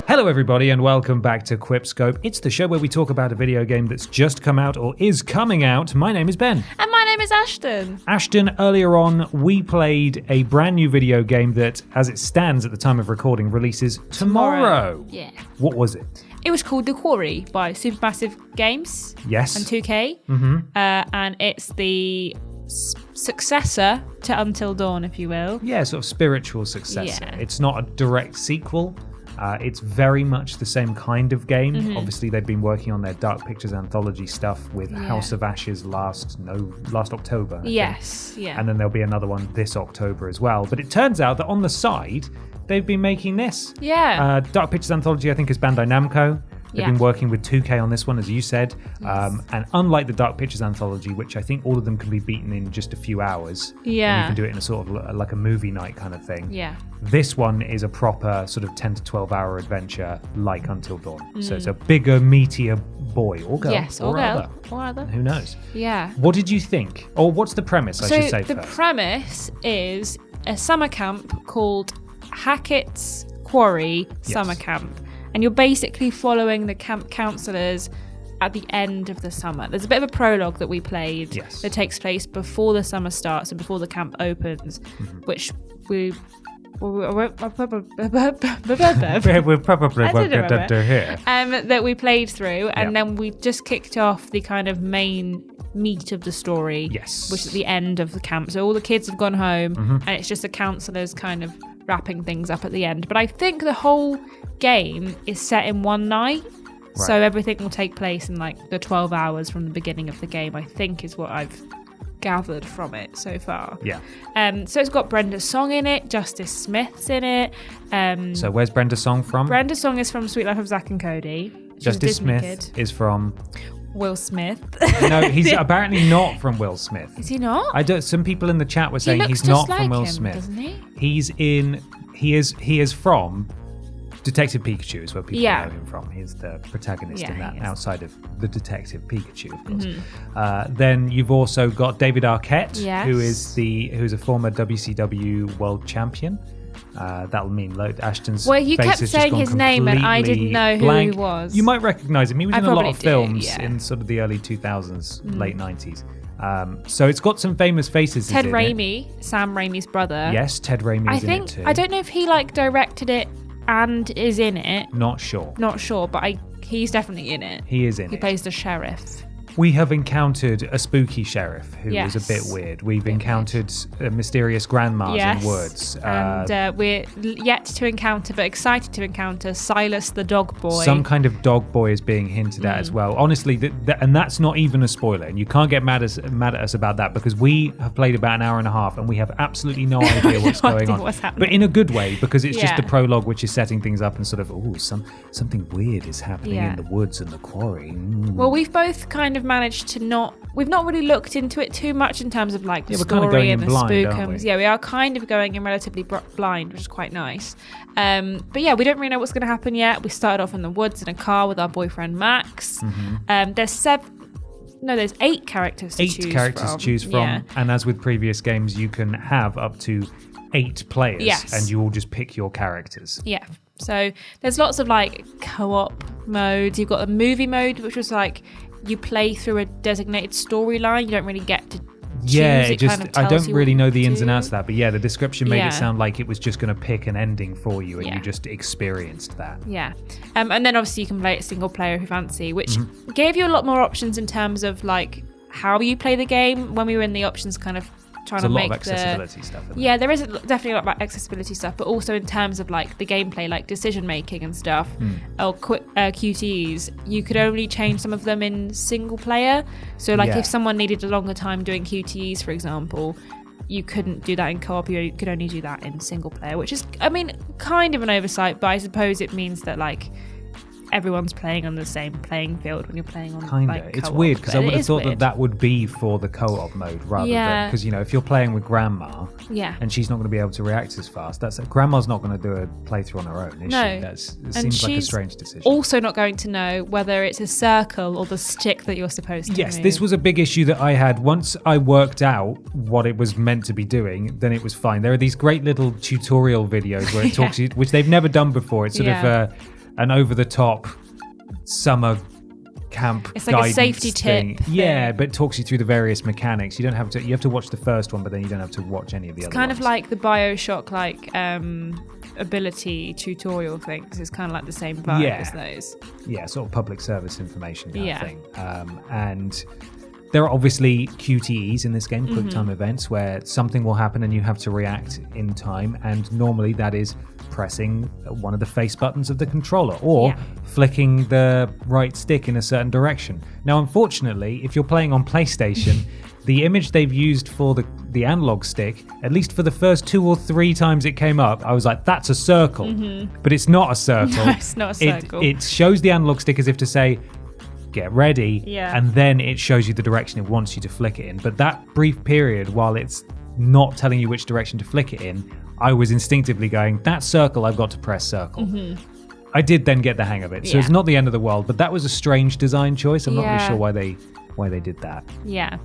Hello everybody and welcome back to QuipScope. It's the show where we talk about a video game that's just come out or is coming out. My name is Ben. And my name is Ashton. Ashton, earlier on we played a brand new video game that, as it stands at the time of recording, releases tomorrow. Yeah. What was it? It was called The Quarry by Supermassive Games. Yes. And 2K. Mm-hmm. And it's the successor to Until Dawn, if you will. Yeah, sort of spiritual successor. Yeah. It's not a direct sequel. It's very much the same kind of game. Mm-hmm. Obviously, they've been working on their Dark Pictures anthology stuff with House of Ashes last October. Yes, yeah. And then there'll be another one this October as well. But it turns out that on the side, they've been making this. Yeah. Dark Pictures anthology, I think, is Bandai Namco. They've been working with 2K on this one, as you said. Yes. And unlike the Dark Pictures anthology, which I think all of them can be beaten in just a few hours. Yeah. And you can do it in a sort of like a movie night kind of thing. Yeah. This one is a proper sort of 10 to 12 hour adventure like Until Dawn. So it's a bigger, meatier boy or girl. Yes, or girl. other. Or other. Who knows? Yeah. What did you think? Or what's the premise, I should say the first? premise is a summer camp called Hackett's Quarry Summer Camp. And you're basically following the camp counselors at the end of the summer. There's a bit of a prologue that we played that takes place before the summer starts and before the camp opens, which we're probably here. That we played through, and then we just kicked off the kind of main meat of the story, which is the end of the camp. So all the kids have gone home, and it's just the counselors kind of wrapping things up at the end. But I think the whole game is set in one night, so everything will take place in like the 12 hours from the beginning of the game, I think, is what I've gathered from it so far. So it's got Brenda Song in it, Justice Smith's in it. So where's Brenda Song from? Brenda Song is from Sweet Life of Zack and Cody. Justice Smith is from Will Smith. No, he's apparently not from Will Smith. Is he not? Some people in the chat were saying he's not from Will Smith. Doesn't he? He is from Detective Pikachu is where people know him from. He's the protagonist in that, outside of the Detective Pikachu, of course. Then you've also got David Arquette, who's a former WCW world champion. That'll mean Ashton's Well, you face kept has saying just his name and I didn't know who blank. he was. You might recognise him. He was in a lot of films in sort of the early 2000s, late 90s. So it's got some famous faces. Ted Raimi, Sam Raimi's brother. Yes, Ted Raimi is in it too. I don't know if he directed it and is in it. Not sure, but he's definitely in it. He is in it. He plays the sheriff. We have encountered a spooky sheriff who is a bit weird. We've encountered mysterious grandmas in woods. And we're yet to encounter, but excited to encounter, Silas the dog boy. Some kind of dog boy is being hinted at as well. Honestly, and that's not even a spoiler. And you can't get mad at us about that because we have played about an hour and a half and we have absolutely no idea what's going on. But in a good way, because it's just the prologue which is setting things up and sort of, something weird is happening in the woods and the quarry. Well, we've both kind of managed to we've not really looked into it too much in terms of the story kind of going and the blind, spookums. We are kind of going in relatively blind, which is quite nice. But we don't really know what's going to happen yet. We started off in the woods in a car with our boyfriend Max. There's 8 characters to choose from. And as with previous games, you can have up to 8 players and you all just pick your characters. So there's lots of co-op modes. You've got a movie mode, which was you play through a designated storyline. You don't really get to choose. I don't really know the ins and outs of that, but the description made it sound like it was just going to pick an ending for you and you just experienced that. And then obviously you can play it single player if you fancy, which gave you a lot more options in terms of how you play the game. When we were in the options kind of trying to make a lot of accessibility stuff. There is definitely a lot about accessibility stuff, but also in terms of the gameplay, decision making and stuff, or QTEs, you could only change some of them in single player. So if someone needed a longer time doing QTEs, for example, you couldn't do that in co-op. You could only do that in single player, which is, kind of an oversight, but I suppose it means that everyone's playing on the same playing field when you're playing on kinda. Like, it's co-op. weird because I would have thought weird. that would be for the co-op mode rather than because if you're playing with grandma and she's not going to be able to react as fast, grandma's not going to do a playthrough on her own, is she? It seems like a strange decision. Also not going to know whether it's a circle or the stick that you're supposed to move. This was a big issue that I had. Once I worked out what it was meant to be doing, then it was fine. There are these great little tutorial videos where it talks you, which they've never done before. It's sort of an over-the-top summer camp. It's like a safety tip. Yeah, but it talks you through the various mechanics. You have to watch the first one, but then you don't have to watch any of the other ones. It's kind of like the BioShock ability tutorial things. It's kind of like the same vibe as those. Yeah, sort of public service information kind of thing. And there are obviously QTEs in this game, quick time events, where something will happen and you have to react in time. And normally that is pressing one of the face buttons of the controller or flicking the right stick in a certain direction. Now, unfortunately, if you're playing on PlayStation, the image they've used for the analog stick, at least for the first 2 or 3 times it came up, I was like, that's a circle. But it's not a circle. No, it's not a circle. It shows the analog stick as if to say, get ready, and then it shows you the direction it wants you to flick it in. But that brief period, while it's not telling you which direction to flick it in, I was instinctively going, that circle, I've got to press circle. I did then get the hang of it. So it's not the end of the world, but that was a strange design choice. I'm not really sure why they did that. Yeah.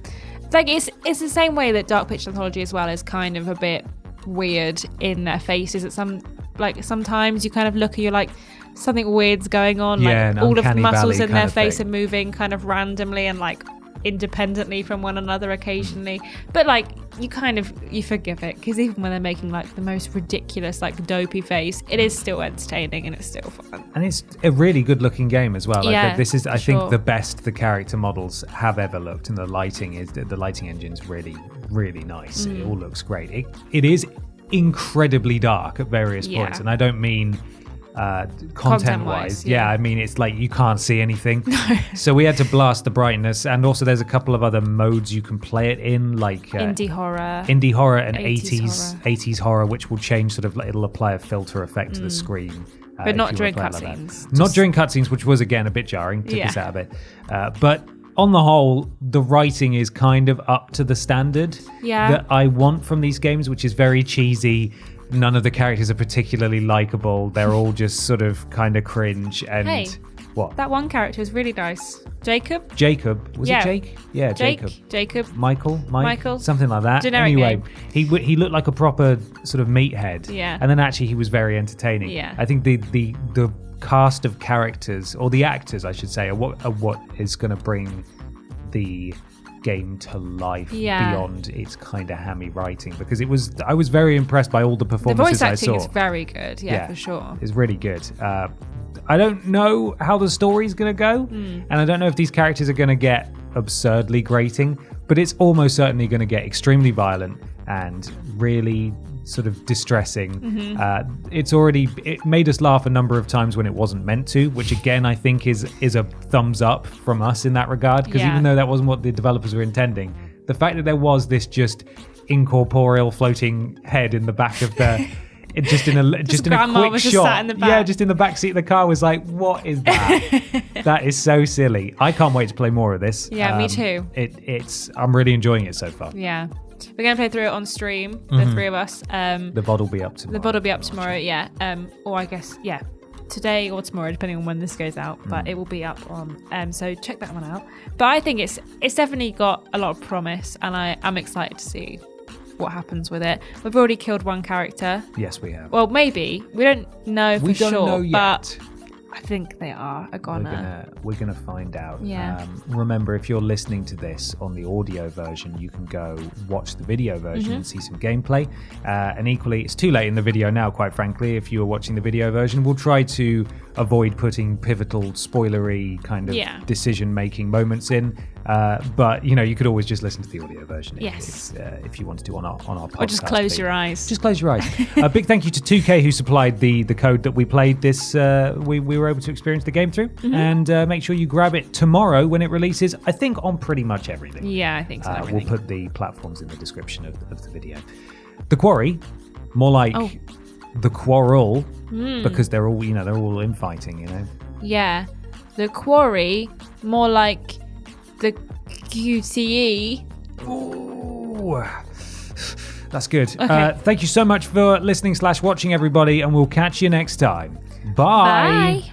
Like it's the same way that Dark Picture Anthology as well is kind of a bit weird in their faces. Sometimes you kind of look and you're like, something weird's going on. Like all of the muscles in their face are moving kind of randomly and like independently from one another occasionally. But like you forgive it, because even when they're making like the most ridiculous like dopey face, it is still entertaining and it's still fun. And it's a really good looking game as well. This is I think the best the character models have ever looked, and the lighting engine's really, really nice. It all looks great. It is incredibly dark at various points, and I don't mean content-wise. I mean, it's like you can't see anything. So we had to blast the brightness, and also there's a couple of other modes you can play it in, like indie horror and 80s horror, which will change sort of, it'll apply a filter effect to the screen. But not during cutscenes. Not during cutscenes, which was again a bit jarring, took us out of it. But on the whole, the writing is kind of up to the standard that I want from these games, which is very cheesy. None of the characters are particularly likable. They're all just sort of kind of cringe. And what? That one character was really nice. Jacob? Was it Jake? Yeah, Jacob. Michael? Something like that. Generic anyway, name. he looked like a proper sort of meathead. Yeah. And then actually he was very entertaining. Yeah. I think the cast of characters, or the actors I should say, are what is going to bring the game to life beyond its kind of hammy writing, because I was very impressed by all the performances I saw. The voice acting is very good, for sure. It's really good. I don't know how the story's going to go, and I don't know if these characters are going to get absurdly grating, but it's almost certainly going to get extremely violent and really sort of distressing. It made us laugh a number of times when it wasn't meant to, which again I think is a thumbs up from us in that regard, because even though that wasn't what the developers were intending, the fact that there was this just incorporeal floating head in the back of the just in a quick shot, just in the back seat of the car, was like, what is that? That is so silly. I can't wait to play more of this. Me too. I'm really enjoying it so far. We're going to play through it on stream, the three of us. The VOD will be up tomorrow. Or I guess, today or tomorrow, depending on when this goes out. But it will be up on, so check that one out. But I think it's definitely got a lot of promise, and I'm excited to see what happens with it. We've already killed one character. Yes, we have. Well, maybe. We don't know for sure. We don't know yet. But I think they are a goner. We're gonna find out. Yeah. Remember, if you're listening to this on the audio version, you can go watch the video version and see some gameplay. And equally, it's too late in the video now, quite frankly. If you are watching the video version, we'll try to avoid putting pivotal, spoilery kind of decision-making moments in. But you could always just listen to the audio version if you wanted to on our podcast. Or just close your eyes. Just close your eyes. A big thank you to 2K, who supplied the code that we played this. We were able to experience the game through, and make sure you grab it tomorrow when it releases. I think on pretty much everything. Yeah, I think so. We'll put the platforms in the description of the video. The Quarry, more like the Quarrel, because they're all infighting. Yeah. The Quarry, more like the QTE. Ooh. That's good. Okay. Thank you so much for listening / watching, everybody, and we'll catch you next time. Bye. Bye.